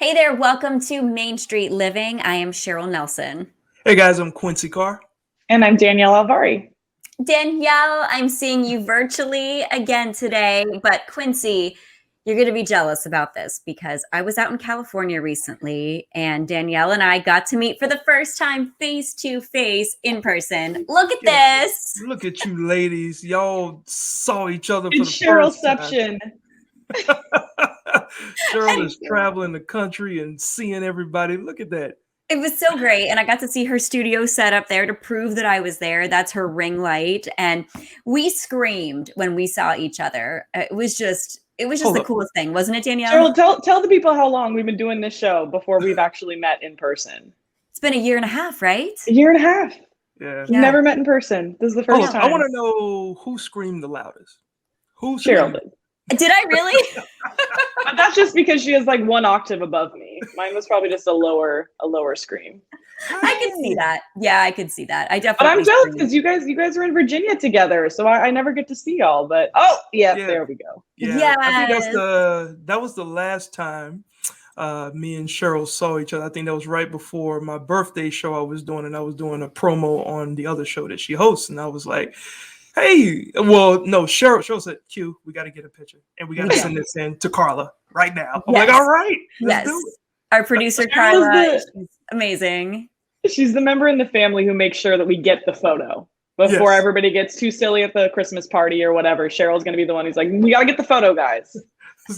Hey there, welcome to Main Street Living. I am Cheryl Nelson. Hey guys, I'm Quincy Carr. And I'm Danielle Alvari. Danielle, I'm seeing you virtually again today, but Quincy, you're going to be jealous about this because I was out in California recently and Danielle and I got to meet for the first time face to face in person. Look at this. Look at you ladies. Y'all saw each other for It's the first time. Cherylception. Cheryl is traveling the country and seeing everybody. Look at that. It was so great. And I got to see her studio set up there to prove that I was there. That's her ring light. And we screamed when we saw each other. It was just the coolest thing, wasn't it, Danielle? Cheryl, tell the people how long we've been doing this show before we've actually met in person. It's been a year and a half, right? A year and a half. Yeah. Never met in person. This is the first time. I want to know who screamed the loudest. Cheryl did. Did I really? That's just because she is like one octave above me. Mine was probably just a lower scream. I could see that. Yeah, I could see that. I definitely. But I'm jealous because you guys are in Virginia together, so I never get to see y'all. But there we go. Yeah, I think that was the last time me and Cheryl saw each other. I think that was right before my birthday show I was doing, and I was doing a promo on the other show that she hosts, and I was like, hey, well, no, Cheryl said, Q, we got to get a picture and we got to send this in to Carla right now. I'm like, all right, let's do it. Our producer, Carla, she's amazing. She's the member in the family who makes sure that we get the photo before everybody gets too silly at the Christmas party or whatever. Cheryl's going to be the one who's like, we got to get the photo, guys.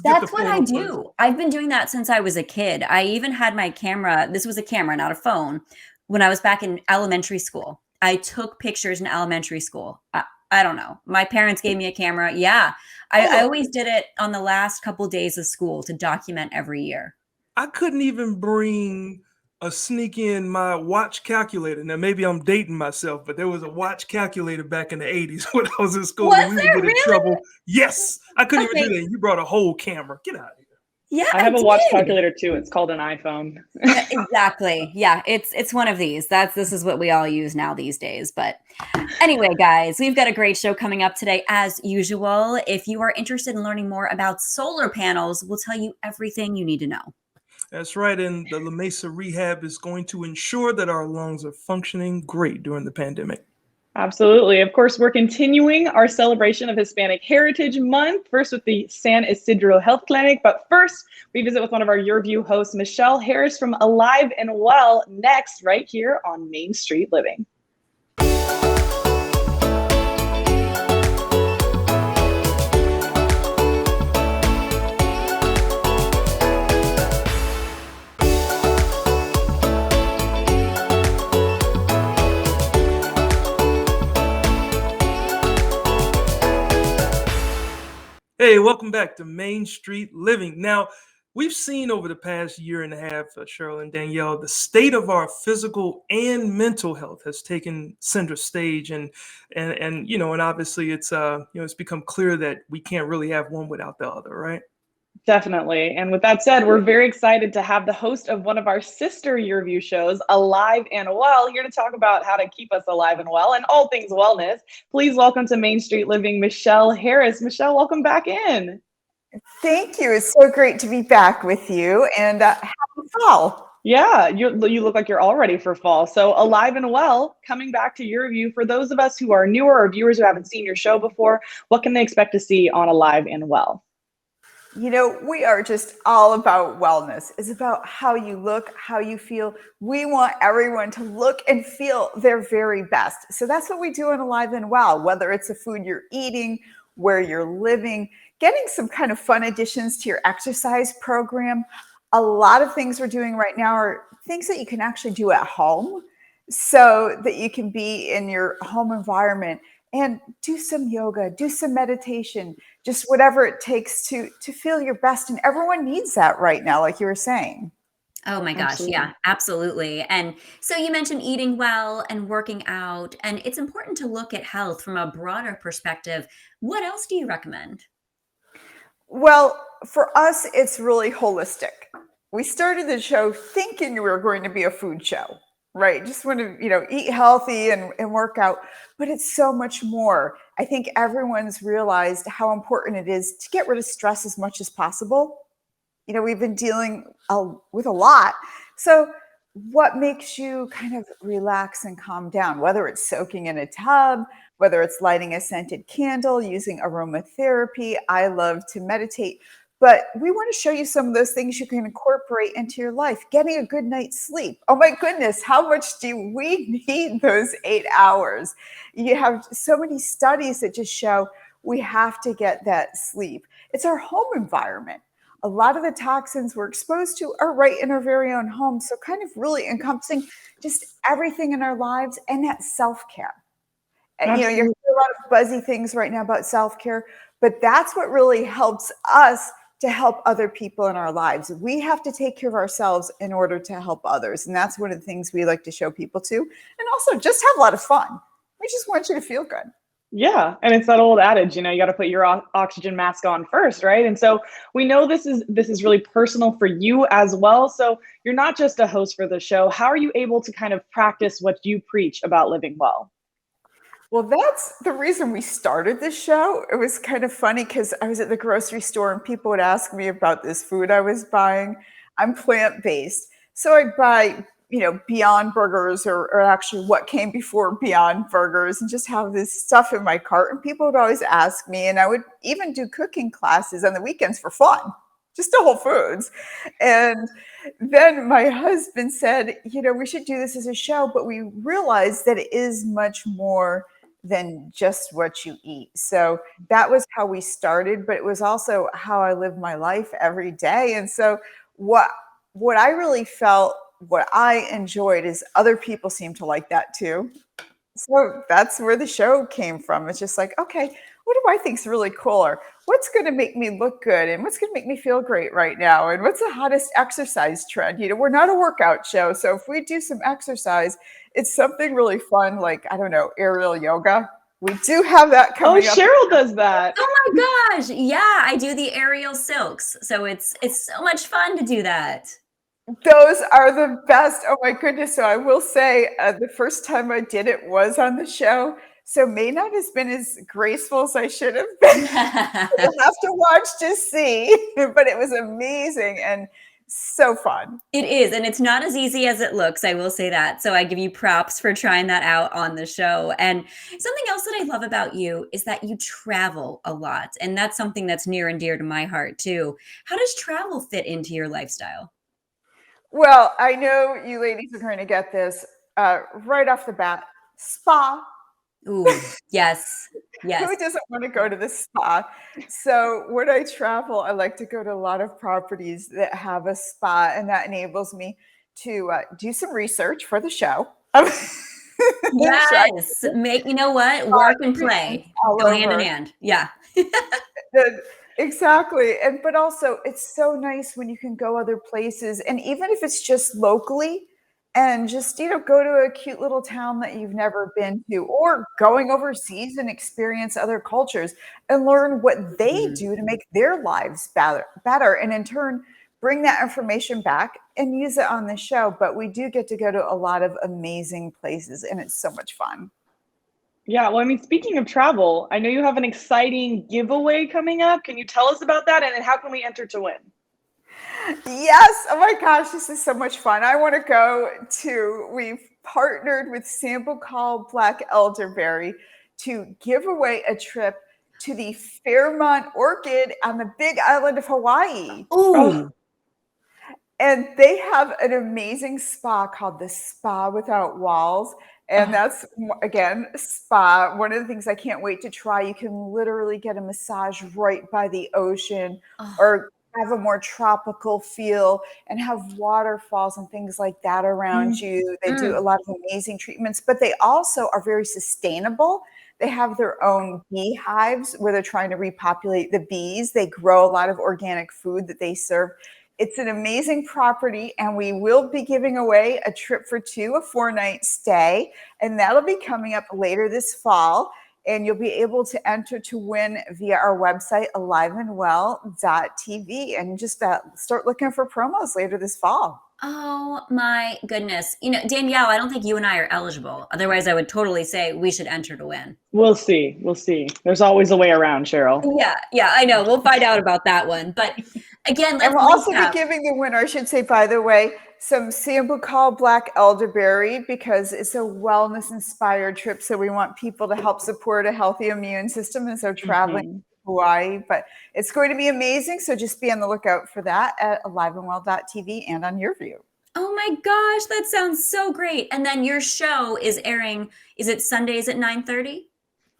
That's what I do. I've been doing that since I was a kid. I even had my camera. This was a camera, not a phone. When I was back in elementary school, I took pictures in elementary school. I don't know. My parents gave me a camera. Yeah. I always did it on the last couple days of school to document every year. I couldn't even bring sneak in my watch calculator. Now, maybe I'm dating myself, but there was a watch calculator back in the 80s when I was in school. Was and there really? Trouble. Yes. I couldn't even do that. You brought a whole camera. Get out of here. Yeah, I have a watch calculator too. It's called an iPhone. Exactly. Yeah, it's one of these. This is what we all use now these days. But anyway, guys, we've got a great show coming up today as usual. If you are interested in learning more about solar panels, we'll tell you everything you need to know. That's right. And the Mesa Rehab is going to ensure that our lungs are functioning great during the pandemic. Absolutely. Of course, we're continuing our celebration of Hispanic Heritage Month, first with the San Isidro Health Clinic. But first, we visit with one of our YurView hosts, Michelle Harris from Alive and Well, next, right here on Main Street Living. Hey, welcome back to Main Street Living. Now, we've seen over the past year and a half, Cheryl and Danielle, the state of our physical and mental health has taken center stage, and obviously it's it's become clear that we can't really have one without the other, right? Definitely. And with that said, we're very excited to have the host of one of our sister YurView shows, Alive and Well, here to talk about how to keep us alive and well and all things wellness. Please welcome to Main Street Living, Michelle Harris. Michelle, welcome back in. Thank you. It's so great to be back with you, and happy fall. Yeah, you look like you're all ready for fall. So Alive and Well, coming back to YurView, for those of us who are newer or viewers who haven't seen your show before, what can they expect to see on Alive and Well? You know, we are just all about wellness. It's about how you look, how you feel. We want everyone to look and feel their very best. So that's what we do on Alive and Well, whether it's the food you're eating, where you're living, getting some kind of fun additions to your exercise program. A lot of things we're doing right now are things that you can actually do at home so that you can be in your home environment and do some yoga, do some meditation, just whatever it takes to feel your best. And everyone needs that right now, like you were saying. Oh my gosh. Absolutely. Yeah, absolutely. And so you mentioned eating well and working out, and it's important to look at health from a broader perspective. What else do you recommend? Well, for us, it's really holistic. We started the show thinking we were going to be a food show, right? Just want to, eat healthy and work out, but it's so much more. I think everyone's realized how important it is to get rid of stress as much as possible. we've been dealing with a lot. So what makes you kind of relax and calm down, whether it's soaking in a tub, whether it's lighting a scented candle, using aromatherapy? I love to meditate, but we want to show you some of those things you can incorporate into your life. Getting a good night's sleep. Oh my goodness, how much do we need those 8 hours? You have so many studies that just show we have to get that sleep. It's our home environment. A lot of the toxins we're exposed to are right in our very own home. So kind of really encompassing just everything in our lives and that self-care. You hear a lot of buzzy things right now about self-care, but that's what really helps us to help other people in our lives. We have to take care of ourselves in order to help others. And that's one of the things we like to show people too. And also just have a lot of fun. We just want you to feel good. Yeah, and it's that old adage, you got to put your oxygen mask on first, right? And so we know this is really personal for you as well. So you're not just a host for the show. How are you able to kind of practice what you preach about living well? Well, that's the reason we started this show. It was kind of funny because I was at the grocery store and people would ask me about this food I was buying. I'm plant-based. So I buy, Beyond Burgers or actually what came before Beyond Burgers and just have this stuff in my cart. And people would always ask me, and I would even do cooking classes on the weekends for fun, just to Whole Foods. And then my husband said, we should do this as a show, but we realized that it is much more than just what you eat. So that was how we started, but it was also how I live my life every day. And so what I really felt, what I enjoyed is other people seem to like that too. So that's where the show came from. It's just like, okay, what do I think is really cool? Or what's going to make me look good? And what's going to make me feel great right now? And what's the hottest exercise trend? We're not a workout show. So if we do some exercise, it's something really fun, like, I don't know, aerial yoga. We do have that coming up. Cheryl does that. Oh my gosh. Yeah, I do the aerial silks. So it's so much fun to do that. Those are the best. Oh my goodness. So I will say the first time I did it was on the show. So may not have been as graceful as I should have been. You'll have to watch to see. But it was amazing and so fun. It is. And it's not as easy as it looks. I will say that. So I give you props for trying that out on the show. And something else that I love about you is that you travel a lot. And that's something that's near and dear to my heart too. How does travel fit into your lifestyle? Well, I know you ladies are going to get this right off the bat. Spa. Ooh, yes. Yes. Who doesn't want to go to the spa? So when I travel, I like to go to a lot of properties that have a spa, and that enables me to do some research for the show. Yes. You know what? Work and play go hand in hand. Yeah. Exactly. But also it's so nice when you can go other places, and even if it's just locally and just, go to a cute little town that you've never been to, or going overseas and experience other cultures and learn what they do to make their lives better. And in turn, bring that information back and use it on the show. But we do get to go to a lot of amazing places, and it's so much fun. Yeah, well, I mean, speaking of travel, I know you have an exciting giveaway coming up. Can you tell us about that? And then how can we enter to win? Yes. Oh my gosh, this is so much fun. I want to we've partnered with Sample Call Black Elderberry to give away a trip to the Fairmont Orchid on the Big Island of Hawaii. Ooh. And they have an amazing spa called the Spa Without Walls. And that's, again, spa. One of the things I can't wait to try. You can literally get a massage right by the ocean or have a more tropical feel and have waterfalls and things like that around you. They do a lot of amazing treatments, but they also are very sustainable. They have their own beehives where they're trying to repopulate the bees. They grow a lot of organic food that they serve. It's an amazing property, and we will be giving away a trip for two, a 4-night stay, and that'll be coming up later this fall. And you'll be able to enter to win via our website, aliveandwell.tv, and just start looking for promos later this fall. Oh my goodness. Danielle, I don't think you and I are eligible. Otherwise, I would totally say we should enter to win. We'll see. There's always a way around, Cheryl. Yeah, I know. We'll find out about that one. But Again, let's And we'll also be recap. giving the winner, I should say, by the way, some sambucol black elderberry, because it's a wellness-inspired trip. So we want people to help support a healthy immune system as they're traveling to Hawaii. But it's going to be amazing. So just be on the lookout for that at aliveandwell.tv and on YurView. Oh my gosh, that sounds so great. And then your show is airing, is it Sundays at 9:30?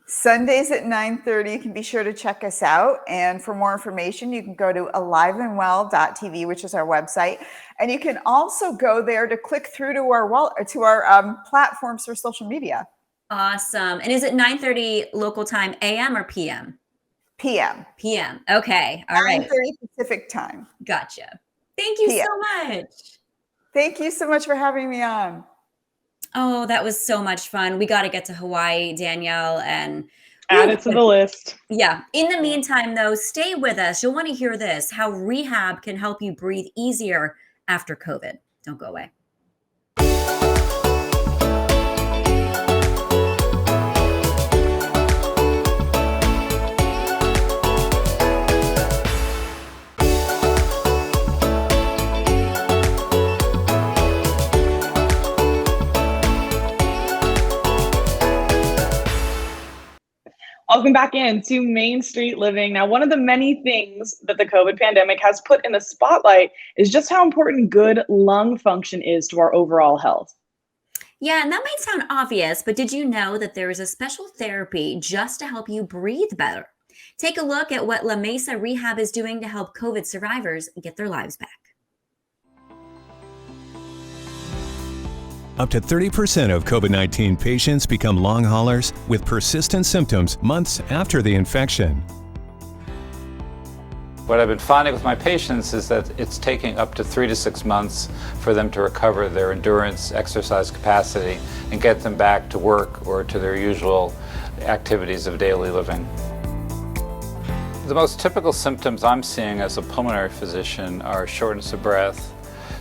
Sundays at 9:30. You can be sure to check us out. And for more information, you can go to aliveandwell.tv, which is our website. And you can also go there to click through to our platforms for social media. Awesome. And is it 9:30 local time, AM or PM? PM. PM. Okay. All right. 9:30 Pacific time. Gotcha. Thank you PM. so much. Thank you so much for having me on. Oh, that was so much fun. We got to get to Hawaii, Danielle, and add it to the list. Yeah. In the meantime, though, stay with us. You'll want to hear this, how rehab can help you breathe easier after COVID. Don't go away. Welcome back into Main Street Living. Now, one of the many things that the COVID pandemic has put in the spotlight is just how important good lung function is to our overall health. Yeah, and that might sound obvious, but did you know that there is a special therapy just to help you breathe better? Take a look at what La Mesa Rehab is doing to help COVID survivors get their lives back. Up to 30% of COVID-19 patients become long haulers with persistent symptoms months after the infection. What I've been finding with my patients is that it's taking up to 3 to 6 months for them to recover their endurance, exercise capacity, and get them back to work or to their usual activities of daily living. The most typical symptoms I'm seeing as a pulmonary physician are shortness of breath,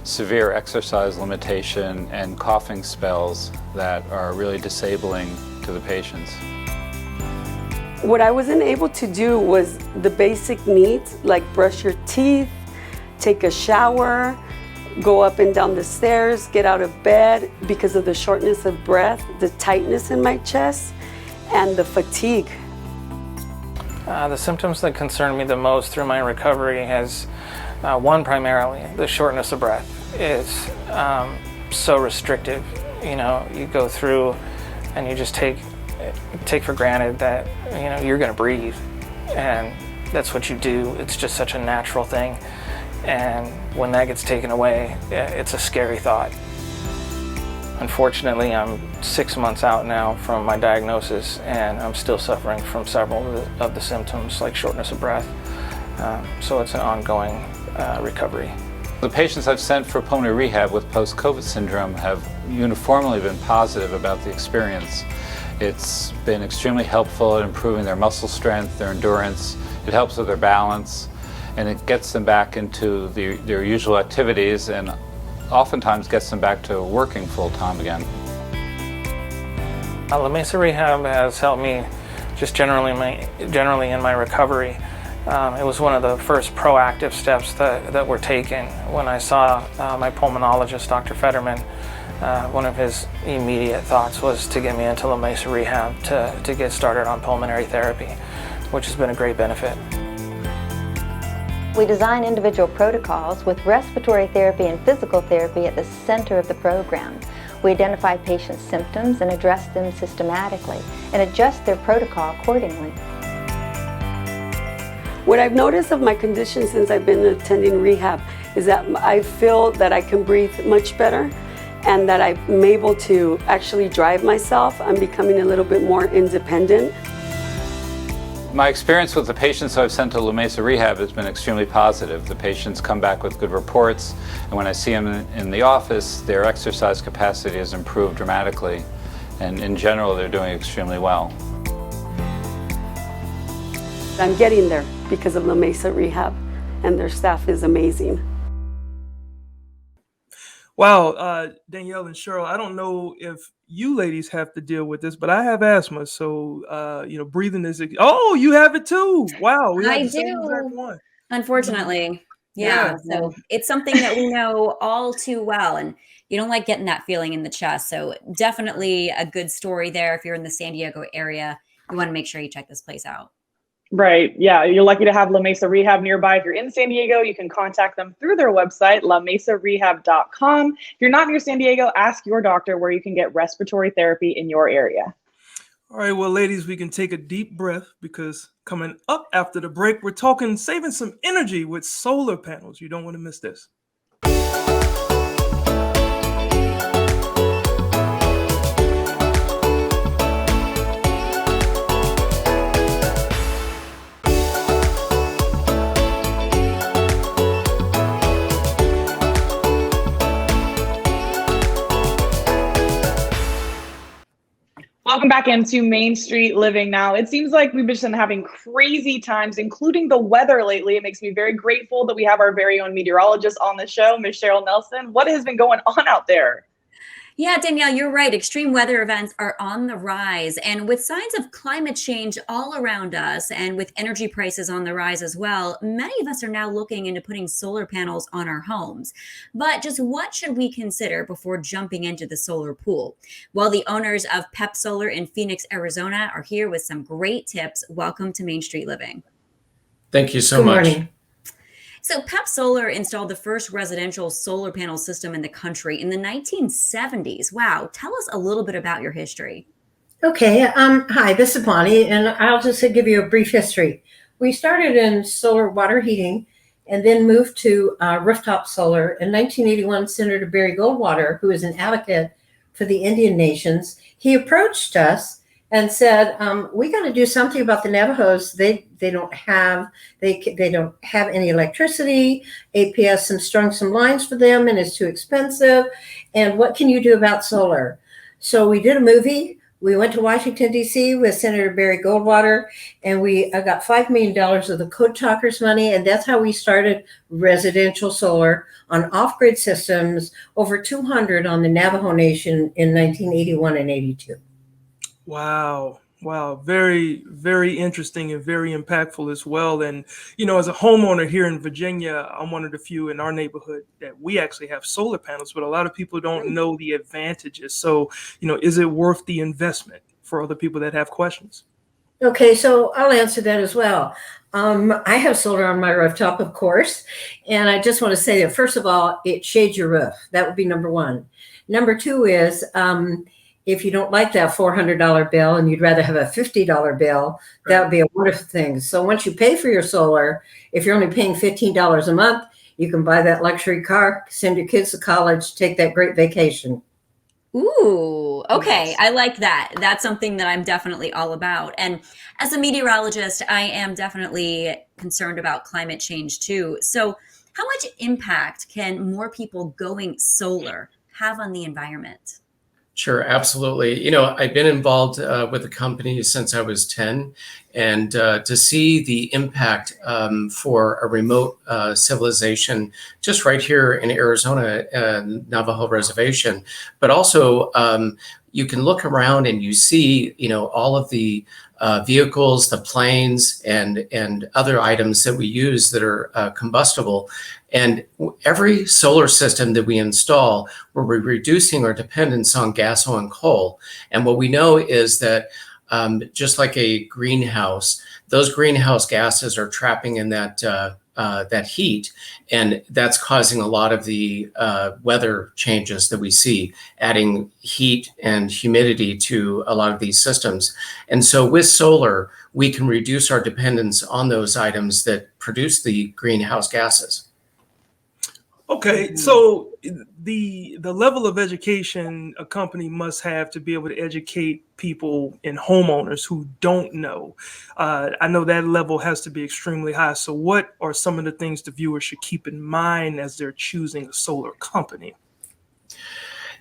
severe exercise limitation, and coughing spells that are really disabling to the patients. What I wasn't able to do was the basic needs, like brush your teeth, take a shower, go up and down the stairs, get out of bed because of the shortness of breath, the tightness in my chest, and the fatigue. The symptoms that concern me the most through my recovery has one, primarily the shortness of breath. Is so restrictive. You know, you go through and you just take for granted that, you know, you're going to breathe, and that's what you do. It's just such a natural thing, and when that gets taken away, it's a scary thought. Unfortunately, I'm 6 months out now from my diagnosis, and I'm still suffering from several of the symptoms, like shortness of breath. So it's an ongoing recovery. The patients I've sent for pulmonary rehab with post-COVID syndrome have uniformly been positive about the experience. It's been extremely helpful in improving their muscle strength, their endurance. It helps with their balance, and it gets them back into their usual activities, and oftentimes gets them back to working full-time again. La Mesa Rehab has helped me just generally in my recovery. It was one of the first proactive steps that were taken. When I saw my pulmonologist, Dr. Fetterman, one of his immediate thoughts was to get me into La Mesa Rehab to get started on pulmonary therapy, which has been a great benefit. We design individual protocols with respiratory therapy and physical therapy at the center of the program. We identify patients' symptoms and address them systematically and adjust their protocol accordingly. What I've noticed of my condition since I've been attending rehab is that I feel that I can breathe much better and that I'm able to actually drive myself. I'm becoming a little bit more independent. My experience with the patients I've sent to La Mesa Rehab has been extremely positive. The patients come back with good reports, and when I see them in the office, their exercise capacity has improved dramatically, and in general, they're doing extremely well. I'm getting there because of La Mesa Rehab, and their staff is amazing. Wow, Danielle and Cheryl, I don't know if you ladies have to deal with this, but I have asthma, so you know, breathing is. Oh, you have it too! Wow, we have I the same exact do. one. Unfortunately. Yeah, Yeah. so it's something that we know all too well, and you don't like getting that feeling in the chest. So definitely a good story there. If you're in the San Diego area, you want to make sure you check this place out. Right. Yeah. You're lucky to have La Mesa Rehab nearby. If you're in San Diego, you can contact them through their website, lamesarehab.com. If you're not near San Diego, ask your doctor where you can get respiratory therapy in your area. All right, well, ladies, we can take a deep breath because coming up after the break, we're talking saving some energy with solar panels. You don't want to miss this. Welcome back into Main Street Living now. It seems like we've been having crazy times, including the weather lately. It makes me very grateful that we have our very own meteorologist on the show, Ms. Cheryl Nelson. What has been going on out there? Yeah, Danielle, you're right. Extreme weather events are on the rise. And with signs of climate change all around us and with energy prices on the rise as well, many of us are now looking into putting solar panels on our homes. But just what should we consider before jumping into the solar pool? Well, the owners of PEP Solar in Phoenix, Arizona are here with some great tips. Welcome to Main Street Living. Thank you so much. Morning. So PEP Solar installed the first residential solar panel system in the country in the 1970s. Wow. Tell us a little bit about your history. Okay. Hi, this is Bonnie, and I'll just give you a brief history. We started in solar water heating and then moved to rooftop solar. In 1981, Senator Barry Goldwater, who is an advocate for the Indian nations, he approached us and said, "We got to do something about the Navajos. They don't have any electricity. APS strung some lines for them, and it's too expensive. And what can you do about solar?" So we did a movie. We went to Washington D.C. with Senator Barry Goldwater, and we got $5 million of the Code Talkers money, and that's how we started residential solar on off-grid systems. Over 200 on the Navajo Nation in 1981 and 82. Wow. Very, very interesting and very impactful as well. And, as a homeowner here in Virginia, I'm one of the few in our neighborhood that we actually have solar panels, but a lot of people don't know the advantages. So, is it worth the investment for other people that have questions? Okay, so I'll answer that as well. I have solar on my rooftop, of course. And I just want to say that, first of all, it shades your roof. That would be number one. Number two is, if you don't like that $400 bill and you'd rather have a $50 bill, that would be a wonderful thing. So once you pay for your solar, if you're only paying $15 a month, you can buy that luxury car, send your kids to college, take that great vacation. Ooh, okay. I like that. That's something that I'm definitely all about. And as a meteorologist, I am definitely concerned about climate change too. So how much impact can more people going solar have on the environment? Sure, absolutely. I've been involved with the company since I was 10, and to see the impact for a remote civilization just right here in Arizona, Navajo Reservation, but also you can look around and you see, all of the vehicles, the planes, and other items that we use that are combustible. And every solar system that we install, we're reducing our dependence on gas, oil, and coal. And what we know is that just like a greenhouse, those greenhouse gases are trapping in that heat, and that's causing a lot of the weather changes that we see, adding heat and humidity to a lot of these systems. And so with solar, we can reduce our dependence on those items that produce the greenhouse gases. Okay, so the level of education a company must have to be able to educate people and homeowners who don't know. I know that level has to be extremely high. So what are some of the things the viewers should keep in mind as they're choosing a solar company?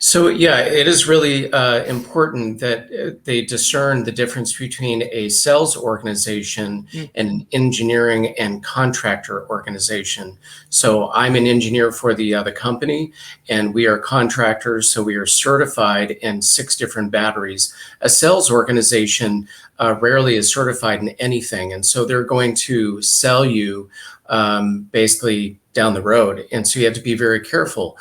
So yeah, it is really important that they discern the difference between a sales organization and an engineering and contractor organization. So I'm an engineer for the company, and we are contractors, so we are certified in 6 different batteries. A sales organization rarely is certified in anything, and so they're going to sell you basically down the road. And so you have to be very careful.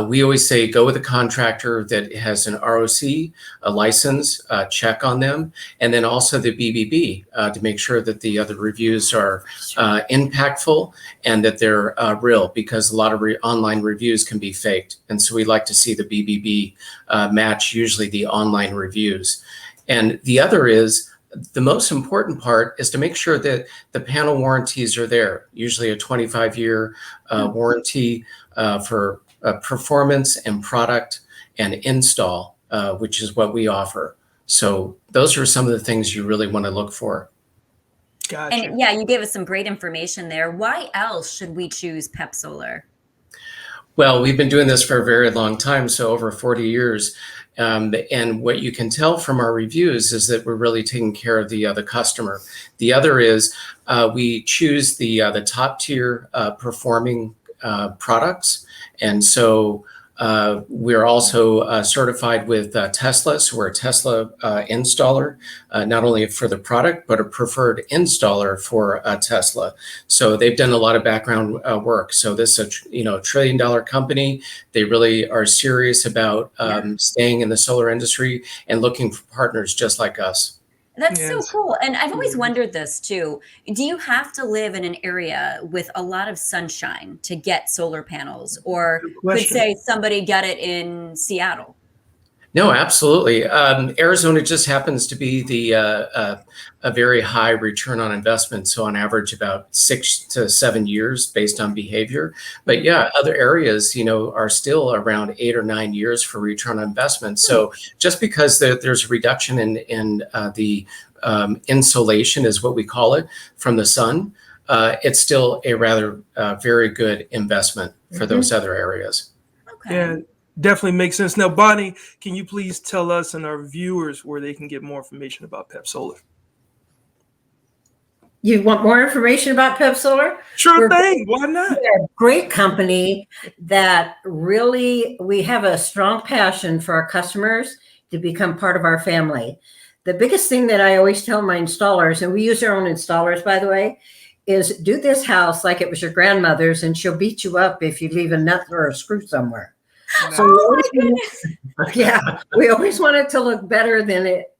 We always say go with a contractor that has an ROC, a license, check on them, and then also the BBB to make sure that the other reviews are impactful and that they're real, because a lot of online reviews can be faked. And so we like to see the BBB match usually the online reviews. And the other is, the most important part is to make sure that the panel warranties are there, usually a 25-year warranty for performance and product and install, which is what we offer. So those are some of the things you really want to look for. Gotcha. And yeah, you gave us some great information there. Why else should we choose PEP Solar? Well, we've been doing this for a very long time, so over 40 years. And what you can tell from our reviews is that we're really taking care of the customer. The other is we choose the top tier performing products. And so we're also certified with Tesla. So we're a Tesla installer, not only for the product, but a preferred installer for Tesla. So they've done a lot of background work. So this is a $1 trillion company. They really are serious about staying in the solar industry and looking for partners just like us. That's so cool. And I've always wondered this too. Do you have to live in an area with a lot of sunshine to get solar panels, or could say somebody get it in Seattle? No, absolutely. Arizona just happens to be a very high return on investment. So on average, about 6 to 7 years based on behavior. But yeah, other areas, are still around 8 or 9 years for return on investment. So just because there's a reduction in the insolation, is what we call it, from the sun, it's still a rather very good investment for those other areas. Okay. Yeah. Definitely makes sense. Now, Bonnie, can you please tell us and our viewers where they can get more information about PEP Solar? You want more information about PEP Solar? Sure thing. Why not? We're a great company that really, we have a strong passion for our customers to become part of our family. The biggest thing that I always tell my installers, and we use our own installers, by the way, is do this house like it was your grandmother's, and she'll beat you up if you leave a nut or a screw somewhere. So we always want it to look better than it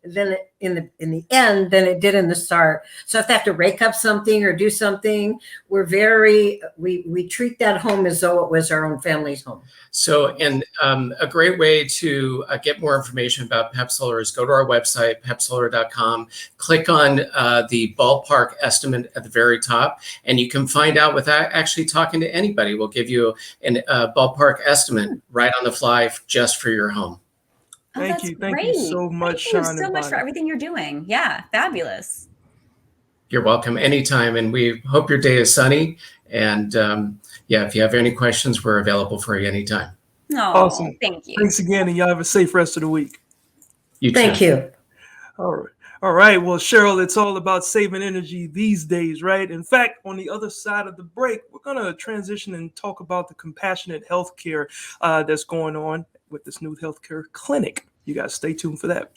in the end than it did in the start. So if they have to rake up something or do something, we treat that home as though it was our own family's home. So, and a great way to get more information about PEP Solar is go to our website, pepsolar.com, click on the ballpark estimate at the very top, and you can find out without actually talking to anybody. We'll give you a ballpark estimate right on the fly just for your home. Thank you. Thank you so much, Sean. Thank you so much for everything you're doing. Yeah, fabulous. You're welcome anytime. And we hope your day is sunny. And if you have any questions, we're available for you anytime. Oh, awesome. Thank you. Thanks again. And y'all have a safe rest of the week. Thank you. All right. All right. Well, Cheryl, it's all about saving energy these days, right? In fact, on the other side of the break, we're going to transition and talk about the compassionate healthcare that's going on with this new healthcare clinic. You guys stay tuned for that.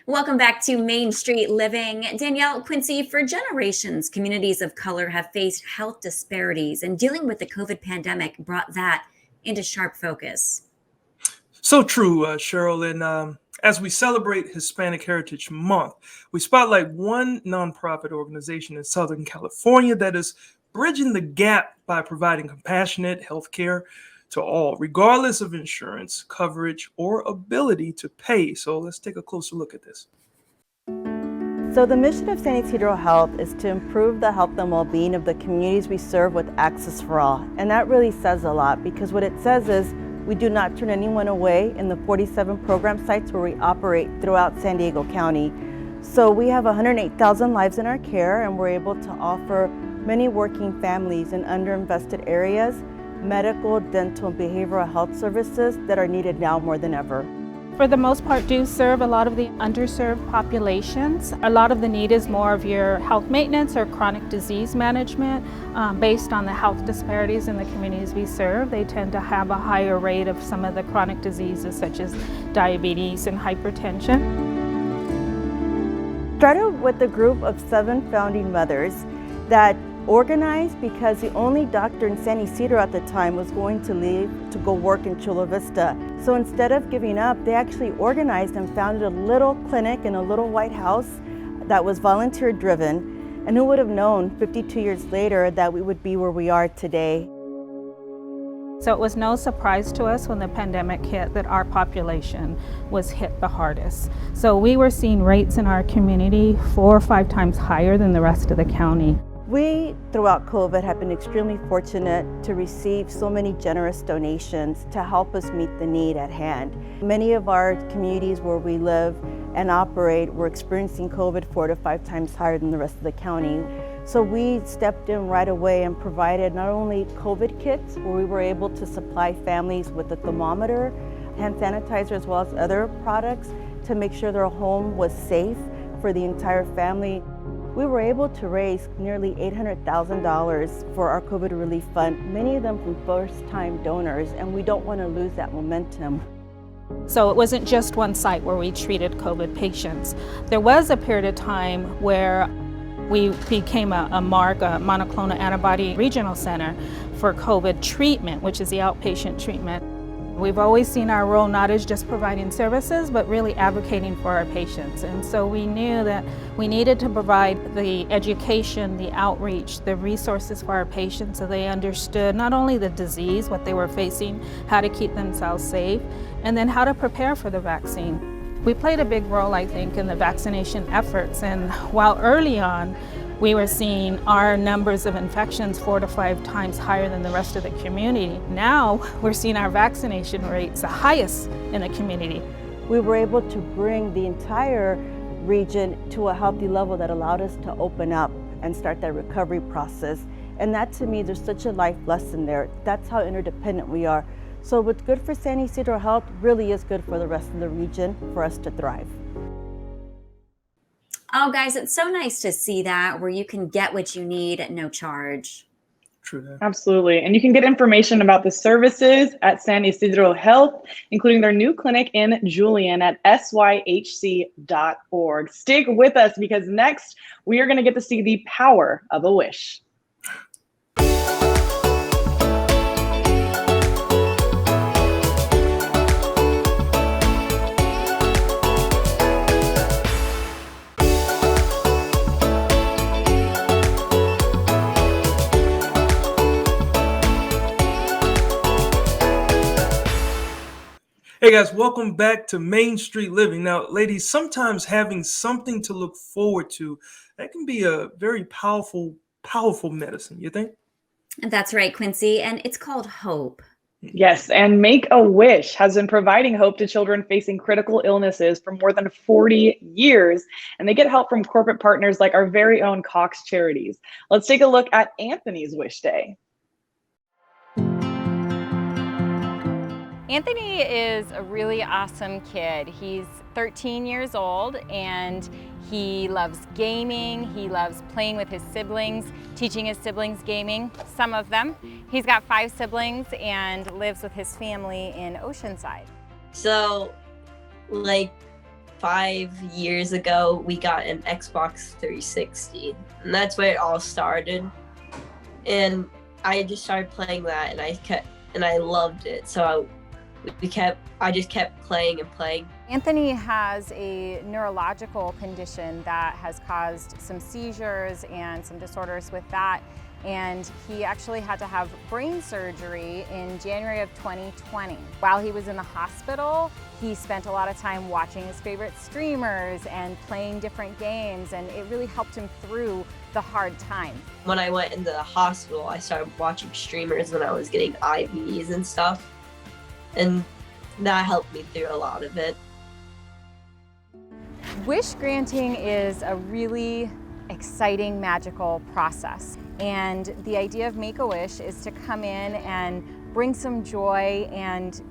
Welcome back to Main Street Living. Danielle, Quincy, for generations, communities of color have faced health disparities, and dealing with the COVID pandemic brought that into sharp focus. So true, Cheryl. And as we celebrate Hispanic Heritage Month, we spotlight one nonprofit organization in Southern California that is bridging the gap by providing compassionate healthcare to all, regardless of insurance coverage or ability to pay. So let's take a closer look at this. So the mission of San Isidro Health is to improve the health and well-being of the communities we serve with access for all. And that really says a lot, because what it says is we do not turn anyone away in the 47 program sites where we operate throughout San Diego County. So we have 108,000 lives in our care, and we're able to offer many working families in underinvested areas medical, dental, and behavioral health services that are needed now more than ever. for the most part, do serve a lot of the underserved populations. A lot of the need is more of your health maintenance or chronic disease management. Based on the health disparities in the communities we serve, they tend to have a higher rate of some of the chronic diseases such as diabetes and hypertension. Started with a group of 7 founding mothers that organized because the only doctor in San Ysidro at the time was going to leave to go work in Chula Vista. So instead of giving up, they actually organized and founded a little clinic in a little white house that was volunteer driven. And who would have known 52 years later that we would be where we are today? So it was no surprise to us when the pandemic hit that our population was hit the hardest. So we were seeing rates in our community 4 or 5 times higher than the rest of the county. We, throughout COVID, have been extremely fortunate to receive so many generous donations to help us meet the need at hand. Many of our communities where we live and operate were experiencing COVID 4 to 5 times higher than the rest of the county. So we stepped in right away and provided not only COVID kits, where we were able to supply families with a thermometer, hand sanitizer, as well as other products to make sure their home was safe for the entire family. We were able to raise nearly $800,000 for our COVID relief fund, many of them from first-time donors, and we don't want to lose that momentum. So it wasn't just one site where we treated COVID patients. There was a period of time where we became a monoclonal antibody regional center for COVID treatment, which is the outpatient treatment. We've always seen our role not as just providing services, but really advocating for our patients. And so we knew that we needed to provide the education, the outreach, the resources for our patients so they understood not only the disease, what they were facing, how to keep themselves safe, and then how to prepare for the vaccine. We played a big role, I think, in the vaccination efforts. And while early on, we were seeing our numbers of infections 4 to 5 times higher than the rest of the community. Now we're seeing our vaccination rates the highest in the community. We were able to bring the entire region to a healthy level that allowed us to open up and start that recovery process. And that, to me, there's such a life lesson there. That's how interdependent we are. So what's good for San Ysidro Health really is good for the rest of the region for us to thrive. Oh, guys, it's so nice to see that, where you can get what you need at no charge. True that. Absolutely. And you can get information about the services at San Ysidro Health, including their new clinic in Julian at syhc.org. Stick with us because next we are going to get to see the power of a wish. Hey guys, welcome back to Main Street Living. Now, ladies, sometimes having something to look forward to, that can be a very powerful medicine, you think? That's right, Quincy, and it's called hope. Yes, and Make-A-Wish has been providing hope to children facing critical illnesses for more than 40 years, and they get help from corporate partners like our very own Cox Charities. Let's take a look at Anthony's Wish Day. Anthony is a really awesome kid. He's 13 years old and he loves gaming. He loves playing with his siblings, teaching his siblings gaming, some of them. He's got 5 siblings and lives with his family in Oceanside. So, like 5 years ago, we got an Xbox 360, and that's where it all started. And I just started playing that, and I loved it. So I just kept playing and playing. Anthony has a neurological condition that has caused some seizures and some disorders with that. And he actually had to have brain surgery in January of 2020. While he was in the hospital, he spent a lot of time watching his favorite streamers and playing different games, and it really helped him through the hard time. When I went into the hospital, I started watching streamers when I was getting IVs and stuff. And that helped me through a lot of it. Wish granting is a really exciting, magical process. And the idea of Make-A-Wish is to come in and bring some joy and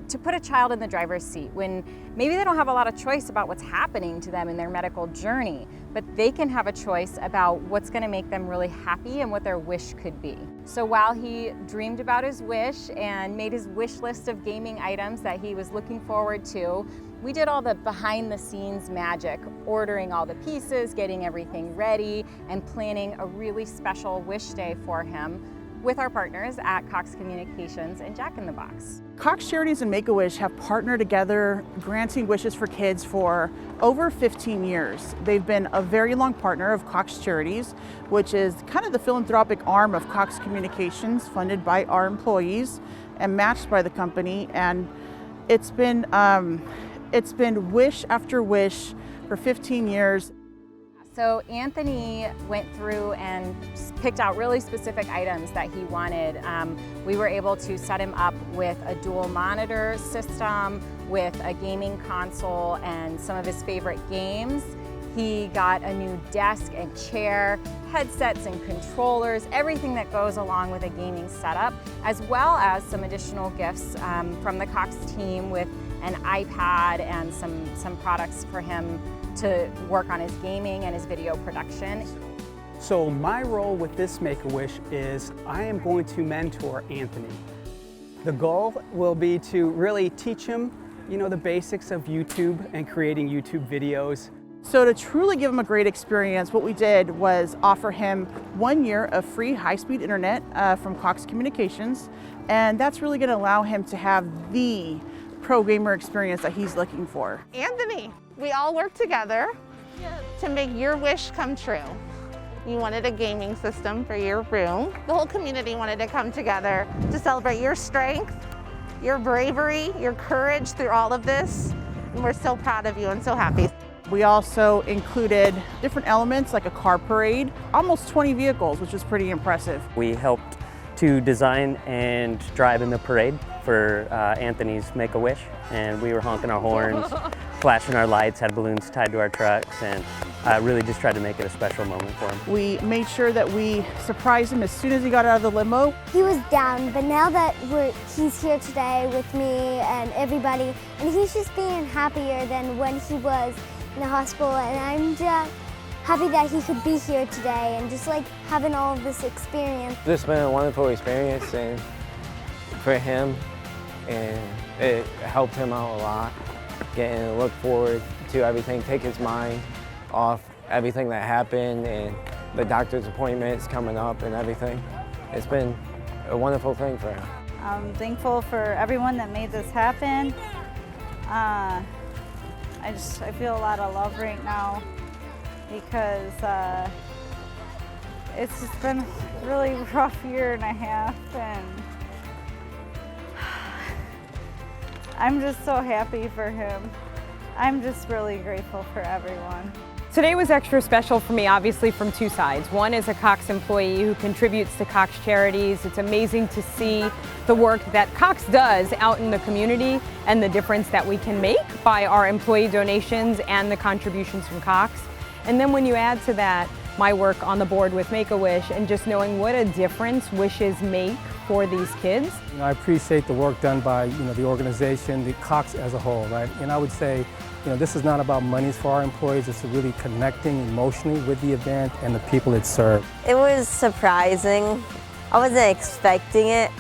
to put a child in the driver's seat when maybe they don't have a lot of choice about what's happening to them in their medical journey, but they can have a choice about what's going to make them really happy and what their wish could be. So while he dreamed about his wish and made his wish list of gaming items that he was looking forward to, we did all the behind the scenes magic, ordering all the pieces, getting everything ready, and planning a really special wish day for him with our partners at Cox Communications and Jack in the Box. Cox Charities and Make-A-Wish have partnered together granting wishes for kids for over 15 years. They've been a very long partner of Cox Charities, which is kind of the philanthropic arm of Cox Communications, funded by our employees and matched by the company. And it's been wish after wish for 15 years. So Anthony went through and picked out really specific items that he wanted. We were able to set him up with a dual monitor system, with a gaming console and some of his favorite games. He got a new desk and chair, headsets and controllers, everything that goes along with a gaming setup, as well as some additional gifts from the Cox team with an iPad and some products for him to work on his gaming and his video production. So my role with this Make-A-Wish is I am going to mentor Anthony. The goal will be to really teach him, the basics of YouTube and creating YouTube videos. So to truly give him a great experience, what we did was offer him 1 year of free high-speed internet from Cox Communications, and that's really going to allow him to have the pro gamer experience that he's looking for. Anthony, we all work together to make your wish come true. You wanted a gaming system for your room. The whole community wanted to come together to celebrate your strength, your bravery, your courage through all of this. And we're so proud of you and so happy. We also included different elements like a car parade, almost 20 vehicles, which is pretty impressive. We helped to design and drive in the parade for Anthony's Make-A-Wish, and we were honking our horns, flashing our lights, had balloons tied to our trucks, and really just tried to make it a special moment for him. We made sure that we surprised him as soon as he got out of the limo. He was down, but now that he's here today with me and everybody, and he's just being happier than when he was in the hospital, and I'm just happy that he could be here today and just like having all of this experience. This has been a wonderful experience and for him, and it helped him out a lot, getting to look forward to everything, take his mind off everything that happened and the doctor's appointments coming up and everything. It's been a wonderful thing for him. I'm thankful for everyone that made this happen. I feel a lot of love right now because it's just been a really rough year and a half, and I'm just so happy for him. I'm just really grateful for everyone. Today was extra special for me, obviously, from two sides. One is a Cox employee who contributes to Cox Charities. It's amazing to see the work that Cox does out in the community and the difference that we can make by our employee donations and the contributions from Cox. And then when you add to that my work on the board with Make-A-Wish and just knowing what a difference wishes make for these kids. I appreciate the work done by the organization, the Cox as a whole, right? And I would say, this is not about monies for our employees, it's really connecting emotionally with the event and the people it serves. It was surprising. I wasn't expecting it.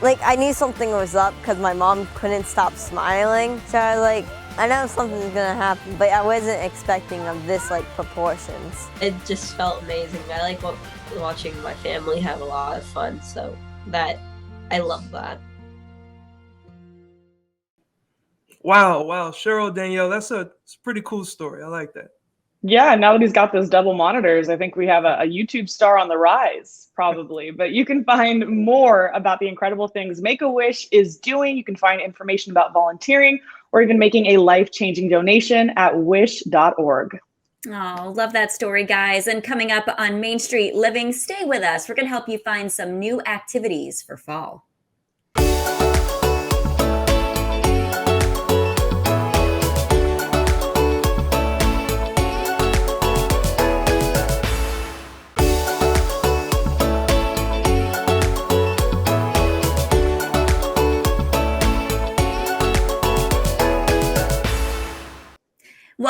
I knew something was up because my mom couldn't stop smiling. So I was like, I know something's gonna happen, but I wasn't expecting of this proportions. It just felt amazing. I like watching my family have a lot of fun, so I love that. Wow, Cheryl, Danielle, it's a pretty cool story. I like that. Yeah, now that he's got those double monitors, I think we have a YouTube star on the rise, probably. But you can find more about the incredible things Make-A-Wish is doing. You can find information about volunteering or even making a life-changing donation at wish.org. Oh, love that story, guys. And coming up on Main Street Living, stay with us. We're going to help you find some new activities for fall.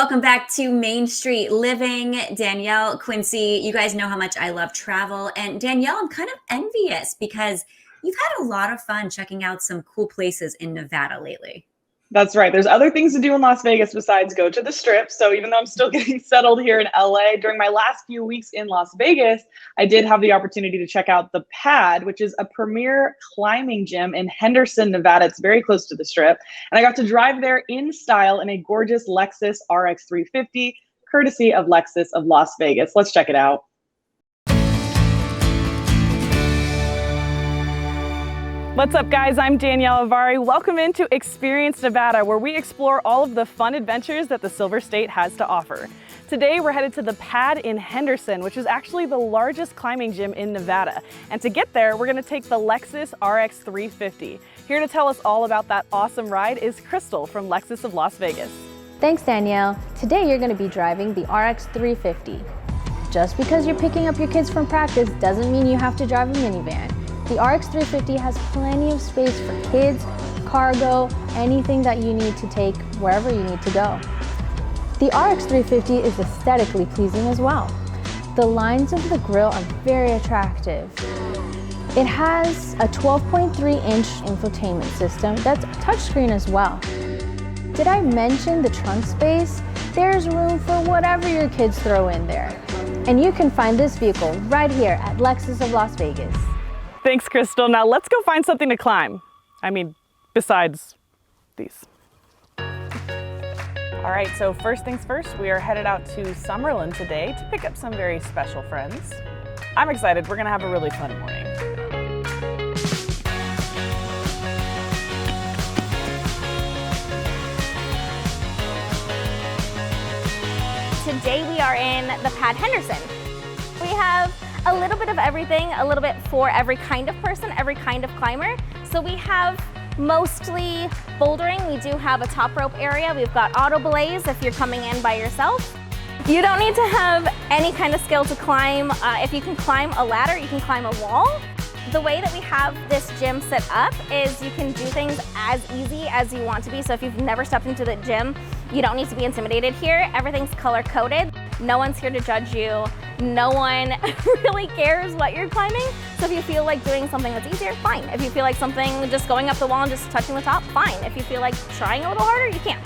Welcome back to Main Street Living. Danielle, Quincy, you guys know how much I love travel. And Danielle, I'm kind of envious because you've had a lot of fun checking out some cool places in Nevada lately. That's right. There's other things to do in Las Vegas besides go to the Strip. So even though I'm still getting settled here in LA, during my last few weeks in Las Vegas, I did have the opportunity to check out the Pad, which is a premier climbing gym in Henderson, Nevada. It's very close to the Strip. And I got to drive there in style in a gorgeous Lexus RX 350, courtesy of Lexus of Las Vegas. Let's check it out. What's up, guys? I'm Danielle Avari. Welcome into Experience Nevada, where we explore all of the fun adventures that the Silver State has to offer. Today, we're headed to the Pad in Henderson, which is actually the largest climbing gym in Nevada. And to get there, we're going to take the Lexus RX 350. Here to tell us all about that awesome ride is Crystal from Lexus of Las Vegas. Thanks, Danielle. Today, you're going to be driving the RX 350. Just because you're picking up your kids from practice doesn't mean you have to drive a minivan. The RX 350 has plenty of space for kids, cargo, anything that you need to take wherever you need to go. The RX 350 is aesthetically pleasing as well. The lines of the grille are very attractive. It has a 12.3-inch infotainment system that's touchscreen as well. Did I mention the trunk space? There's room for whatever your kids throw in there. And you can find this vehicle right here at Lexus of Las Vegas. Thanks, Crystal. Now let's go find something to climb. I mean, besides these. All right, so first things first, we are headed out to Summerlin today to pick up some very special friends. I'm excited. We're gonna have a really fun morning. Today we are in the Pad Henderson. We have a little bit of everything, a little bit for every kind of person, every kind of climber. So we have mostly bouldering. We do have a top rope area. We've got auto belays if you're coming in by yourself. You don't need to have any kind of skill to climb. If you can climb a ladder, you can climb a wall. The way that we have this gym set up is you can do things as easy as you want to be. So if you've never stepped into the gym, you don't need to be intimidated here. Everything's color coded. No one's here to judge you. No one really cares what you're climbing. So if you feel like doing something that's easier, fine. If you feel like something just going up the wall and just touching the top, fine. If you feel like trying a little harder, you can.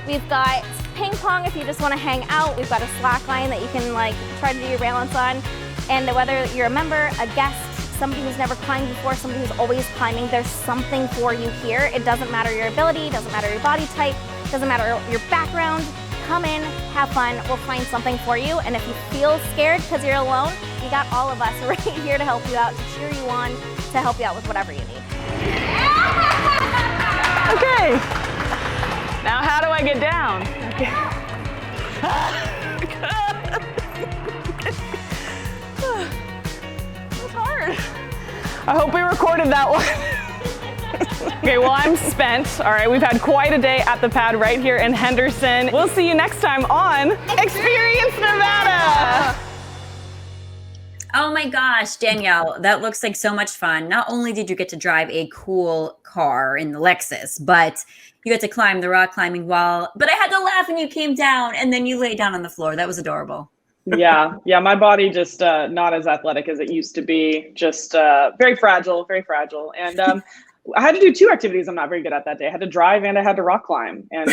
We've got ping pong if you just want to hang out. We've got a slack line that you can like try to do your balance on. And whether you're a member, a guest, somebody who's never climbed before, somebody who's always climbing, there's something for you here. It doesn't matter your ability, doesn't matter your body type, doesn't matter your background. Come in, have fun, we'll find something for you. And if you feel scared because you're alone, you got all of us right here to help you out, to cheer you on, to help you out with whatever you need. Okay, now how do I get down? Okay. That's hard. I hope we recorded that one. Okay, well, I'm spent. All right, we've had quite a day at the Pad right here in Henderson. We'll see you next time on Experience Nevada. Oh my gosh, Danielle, that looks like so much fun. Not only did you get to drive a cool car in the Lexus, but you got to climb the rock climbing wall. But I had to laugh when you came down and then you lay down on the floor. That was adorable. Yeah, my body just not as athletic as it used to be. Just very fragile, very fragile. And I had to do two activities I'm not very good at that day. I had to drive and I had to rock climb. And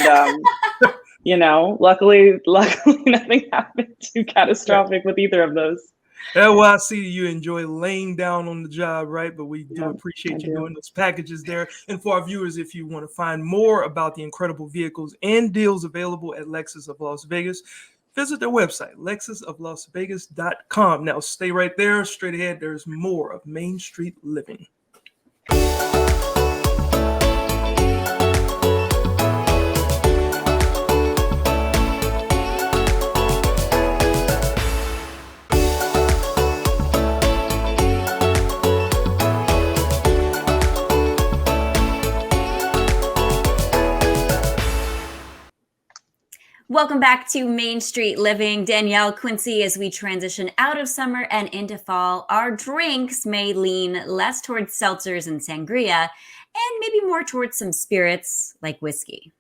you know, luckily nothing happened too catastrophic with either of those. Yeah, well, I see you enjoy laying down on the job, right? But we do appreciate you doing those packages there. And for our viewers, if you want to find more about the incredible vehicles and deals available at Lexus of Las Vegas, visit their website, lexusoflasvegas.com. Now, stay right there. Straight ahead, there's more of Main Street Living. Welcome back to Main Street Living. Danielle, Quincy, as we transition out of summer and into fall, our drinks may lean less towards seltzers and sangria and maybe more towards some spirits like whiskey.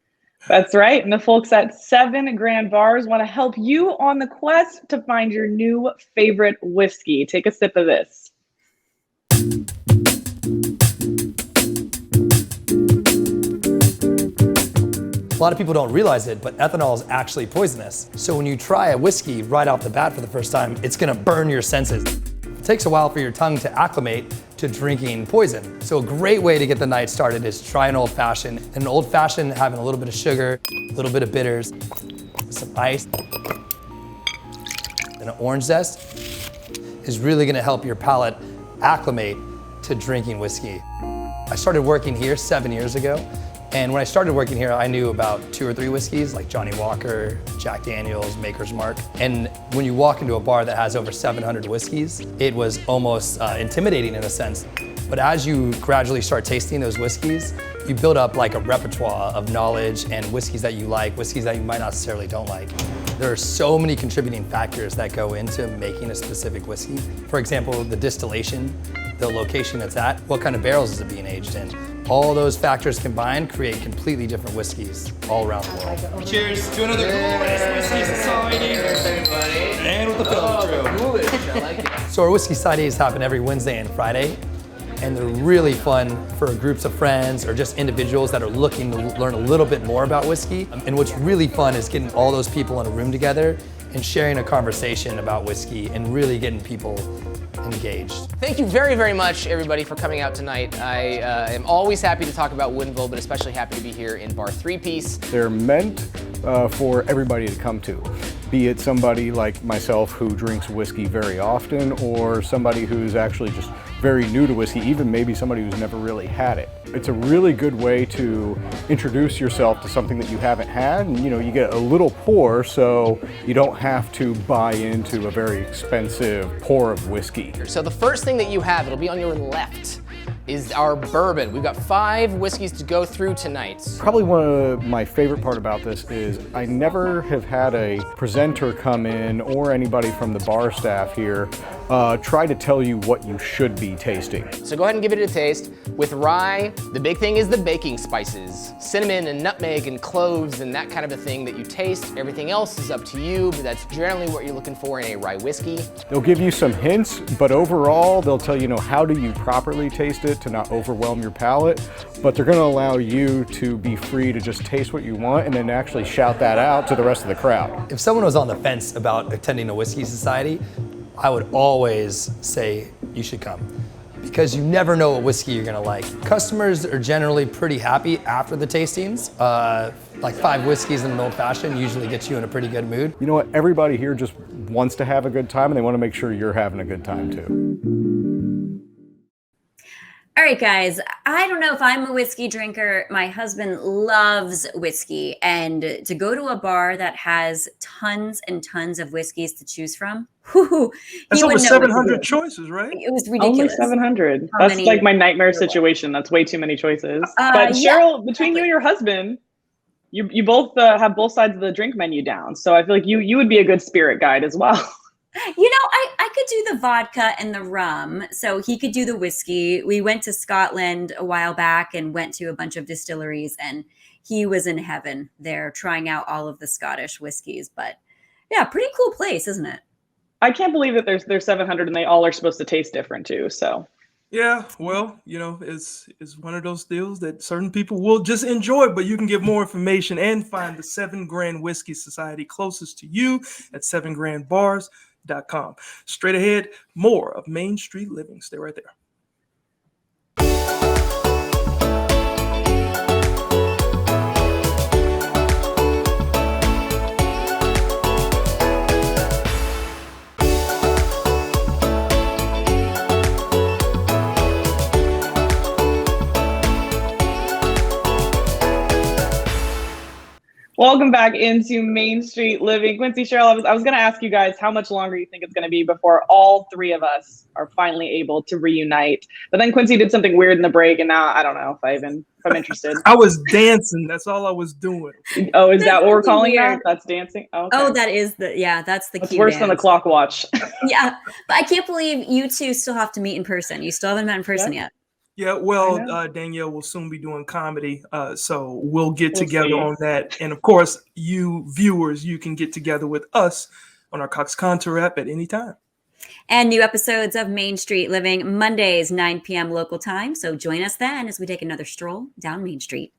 That's right. And the folks at 7 Grand Bars want to help you on the quest to find your new favorite whiskey. Take a sip of this. A lot of people don't realize it, but ethanol is actually poisonous. So when you try a whiskey right off the bat for the first time, it's gonna burn your senses. It takes a while for your tongue to acclimate to drinking poison. So a great way to get the night started is try an old fashioned. And an old fashioned having a little bit of sugar, a little bit of bitters, some ice, and an orange zest is really gonna help your palate acclimate to drinking whiskey. I started working here 7 years ago. And when I started working here, I knew about 2 or 3 whiskeys like Johnny Walker, Jack Daniels, Maker's Mark. And when you walk into a bar that has over 700 whiskeys, it was almost intimidating in a sense. But as you gradually start tasting those whiskeys, you build up like a repertoire of knowledge and whiskeys that you like, whiskeys that you might not necessarily don't like. There are so many contributing factors that go into making a specific whiskey. For example, the distillation, the location it's at, what kind of barrels is it being aged in. All those factors combined create completely different whiskeys all around the world. Cheers to another Coolest Whiskey Society. And with the film crew. So our Whiskey Societies happen every Wednesday and Friday. And they're really fun for groups of friends or just individuals that are looking to learn a little bit more about whiskey. And what's really fun is getting all those people in a room together and sharing a conversation about whiskey and really getting people engaged. Thank you very, very much, everybody, for coming out tonight. I am always happy to talk about Woodinville, but especially happy to be here in Bar 3-Piece. They're meant for everybody to come to, be it somebody like myself who drinks whiskey very often, or somebody who's actually just very new to whiskey, even maybe somebody who's never really had it. It's a really good way to introduce yourself to something that you haven't had, and you get a little pour, so you don't have to buy into a very expensive pour of whiskey. So the first thing that you have, it'll be on your left, is our bourbon. We've got 5 whiskeys to go through tonight. Probably one of my favorite part about this is I never have had a presenter come in or anybody from the bar staff here try to tell you what you should be tasting. So go ahead and give it a taste. With rye, the big thing is the baking spices. Cinnamon and nutmeg and cloves and that kind of a thing that you taste. Everything else is up to you, but that's generally what you're looking for in a rye whiskey. They'll give you some hints, but overall they'll tell you, how do you properly taste it to not overwhelm your palate, but they're gonna allow you to be free to just taste what you want and then actually shout that out to the rest of the crowd. If someone was on the fence about attending a whiskey society, I would always say you should come, because you never know what whiskey you're gonna like. Customers are generally pretty happy after the tastings. Like 5 whiskeys and an old fashioned usually gets you in a pretty good mood. You know what, everybody here just wants to have a good time and they wanna make sure you're having a good time too. All right, guys, I don't know if I'm a whiskey drinker. My husband loves whiskey, and to go to a bar that has tons and tons of whiskeys to choose from, that's over 700 choices, right? It was ridiculous. Only 700. That's like my nightmare situation. That's way too many choices. But Cheryl, between you and your husband, you both have both sides of the drink menu down. So I feel like you would be a good spirit guide as well. I could do the vodka and the rum, so he could do the whiskey. We went to Scotland a while back and went to a bunch of distilleries, and he was in heaven there trying out all of the Scottish whiskeys. But yeah, pretty cool place, isn't it? I can't believe that there's 700 and they all are supposed to taste different too. So yeah, well, it's one of those deals that certain people will just enjoy, but you can get more information and find the 7 Grand Whiskey Society closest to you at 7grandbars.com. Straight ahead, more of Main Street Living. Stay right there. welcome back into Main Street Living. Quincy, Cheryl, I was going to ask you guys how much longer you think it's going to be before all 3 of us are finally able to reunite. But then Quincy did something weird in the break, and now I don't know if I'm interested. I was dancing. That's all I was doing. Oh, is that what we're calling it? That's dancing? Oh, okay. Oh, that is that's the key. It's worse than the clock watch. Yeah, but I can't believe you two still have to meet in person. You still haven't met in person yet. Yeah, well, Danielle will soon be doing comedy, so we'll get together see. on that. And of course, you viewers, you can get together with us on our Cox Contour app at any time. And new episodes of Main Street Living Mondays, 9 p.m. local time. So join us then as we take another stroll down Main Street.